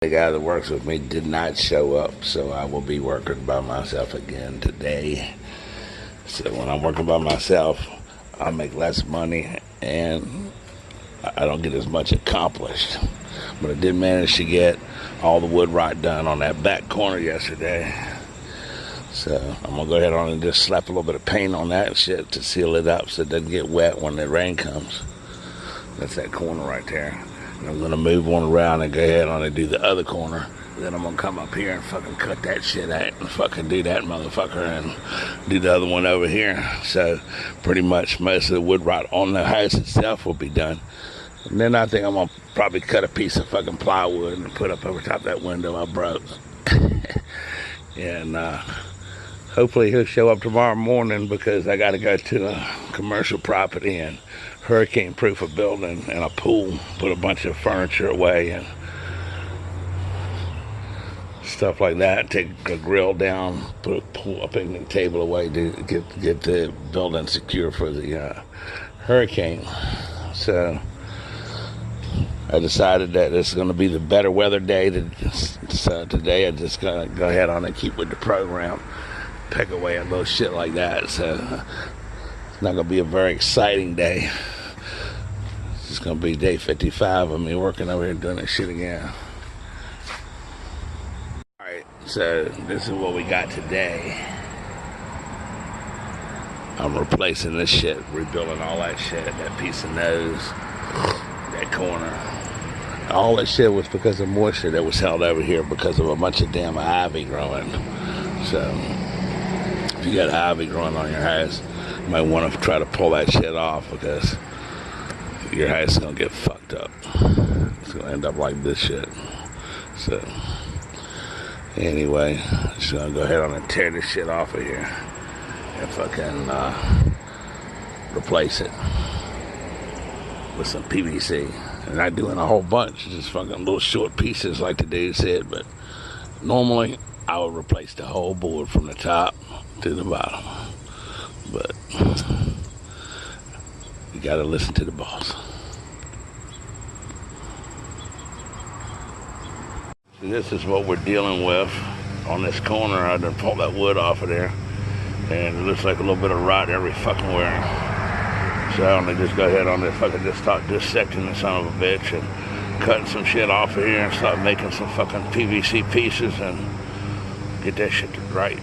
The guy that works with me did not show up, so I will be working by myself again today. So when I'm working by myself, I make less money and I don't get as much accomplished. But I did manage to get all the wood rot done on that back corner yesterday. So I'm going to go ahead on and just slap a little bit of paint on that shit to seal it up so it doesn't get wet when the rain comes. That's that corner right there. And I'm going to move one around and go ahead on and do the other corner. Then I'm going to come up here and fucking cut that shit out and fucking do that motherfucker and do the other one over here. So pretty much most of the wood rot on the house itself will be done. And then I think I'm going to probably cut a piece of fucking plywood and put up over top that window I broke. And hopefully he'll show up tomorrow morning because I got to go to a commercial property and hurricane-proof a building and a pool, put a bunch of furniture away and stuff like that. Take a grill down, put a picnic table away to get the building secure for the hurricane. So I decided that it's going to be the better weather day. So today I'm just going to go ahead on and keep with the program, peck away at little shit like that. So it's not going to be a very exciting day. It's going to be day 55 of me working over here doing this shit again. Alright, so this is what we got today. I'm replacing this shit, rebuilding all that shit, that piece of nose, that corner. All that shit was because of moisture that was held over here because of a bunch of damn ivy growing. So if you got ivy growing on your house, you might want to try to pull that shit off because your house is going to get fucked up. It's going to end up like this shit. So anyway, just going to go ahead on and tear this shit off of here and fucking replace it with some PVC. And not doing a whole bunch, just fucking little short pieces like the dude said, but normally I would replace the whole board from the top to the bottom. But you gotta listen to the boss. So this is what we're dealing with on this corner. I done pulled that wood off of there, and it looks like a little bit of rot every fucking where. So I'm gonna just go ahead on this fucking just start dissecting the son of a bitch and cutting some shit off of here and start making some fucking PVC pieces and get that shit right.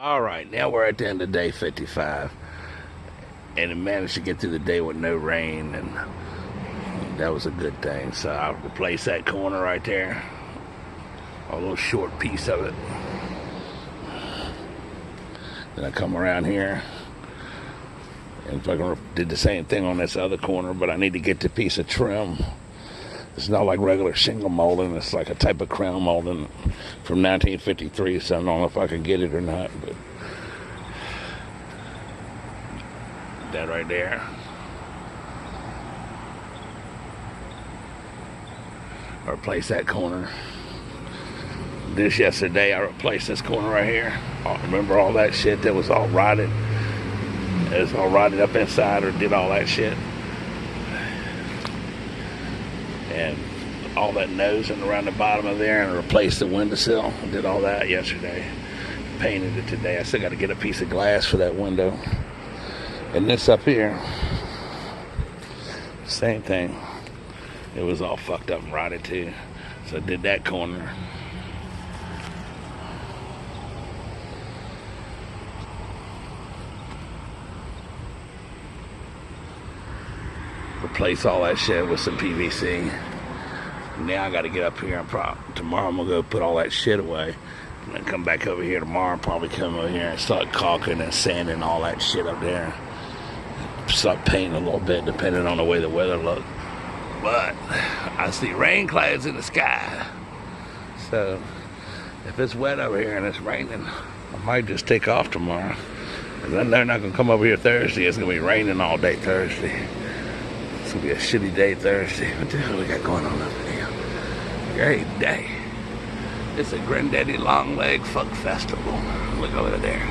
Alright, now we're at the end of day 55. And it managed to get through the day with no rain, and that was a good thing. So I'll replace that corner right there, a little short piece of it. Then I come around here and fucking did the same thing on this other corner, but I need to get the piece of trim. It's not like regular shingle molding. It's like a type of crown molding from 1953, so I don't know if I can get it or not, but that right there. I replaced that corner. This yesterday, I replaced this corner right here. Remember all that shit that was all rotted? It was all rotted up inside, or did all that shit. And all that nosing around the bottom of there, and replaced the windowsill. I did all that yesterday. Painted it today. I still got to get a piece of glass for that window. And this up here, same thing. It was all fucked up and rotted too. So I did that corner. Replace all that shit with some PVC. Now I got to get up here and tomorrow I'm gonna go put all that shit away. And then come back over here tomorrow, probably come over here and start caulking and sanding all that shit up there. Start painting a little bit depending on the way the weather looks. But I see rain clouds in the sky. So if it's wet over here and it's raining, I might just take off tomorrow. And then they're not gonna come over here Thursday. It's gonna be raining all day Thursday. It's gonna be a shitty day Thursday. What the hell we got going on over here? Great day. It's a Granddaddy Long Leg Fuck Festival. Look over there.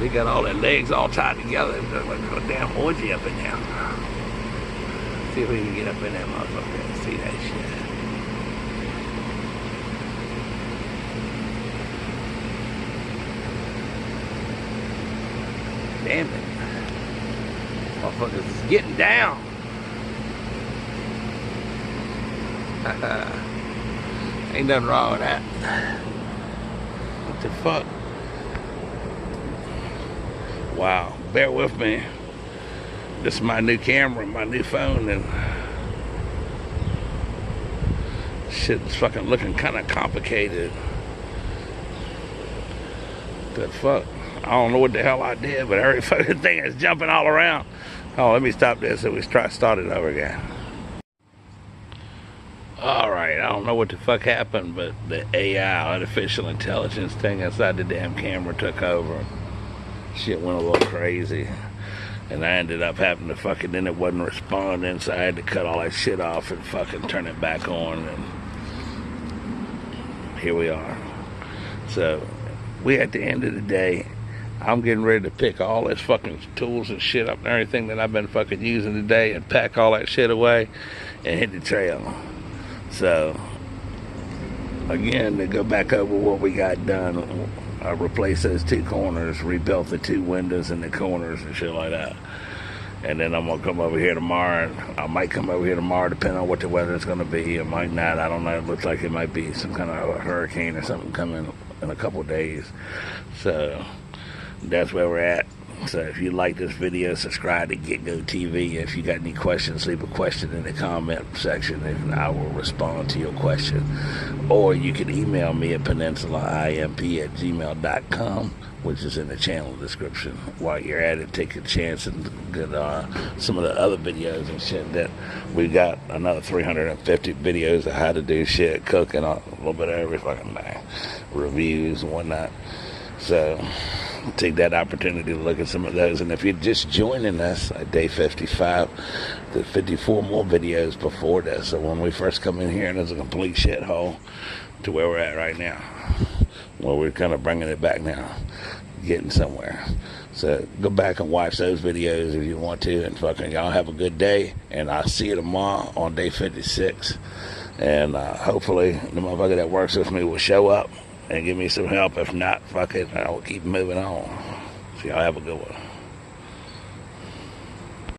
They got all their legs all tied together. There's like a damn orgy up in there. See if we can get up in that motherfucker and see that shit. Damn it. Motherfuckers is getting down. Ain't nothing wrong with that. What the fuck? Wow, bear with me. This is my new camera, my new phone, and shit's fucking looking kind of complicated. The fuck? I don't know what the hell I did, but every fucking thing is jumping all around. Oh, let me stop this and we start it over again. Alright, I don't know what the fuck happened, but the AI, artificial intelligence thing inside the damn camera took over. Shit went a little crazy. And I ended up having to fucking, then it wasn't responding, so I had to cut all that shit off and fucking turn it back on, and here we are. So, we at the end of the day, I'm getting ready to pick all this fucking tools and shit up and everything that I've been fucking using today and pack all that shit away and hit the trail. So, again, to go back over what we got done, I replaced those two corners, rebuilt the two windows in the corners and shit like that. And then I'm going to come over here tomorrow. I might come over here tomorrow depending on what the weather's going to be. It might not. I don't know. It looks like it might be some kind of a hurricane or something coming in a couple of days. So that's where we're at. So if you like this video, subscribe to Get Go TV. If you got any questions, leave a question in the comment section and I will respond to your question. Or you can email me at peninsulaimp@gmail.com, which is in the channel description. While you're at it, take a chance and get some of the other videos and shit that we got. Another 350 videos of how to do shit, cooking, a little bit of every fucking thing, reviews and whatnot. So take that opportunity to look at some of those. And if you're just joining us at day 55, there's 54 more videos before this. So when we first come in here, there's a complete shithole to where we're at right now. Well, we're kind of bringing it back now, getting somewhere. So go back and watch those videos if you want to, and fucking y'all have a good day, and I'll see you tomorrow on day 56. And hopefully the motherfucker that works with me will show up and give me some help. If not, fuck it, I'll keep moving on. So y'all have a good one.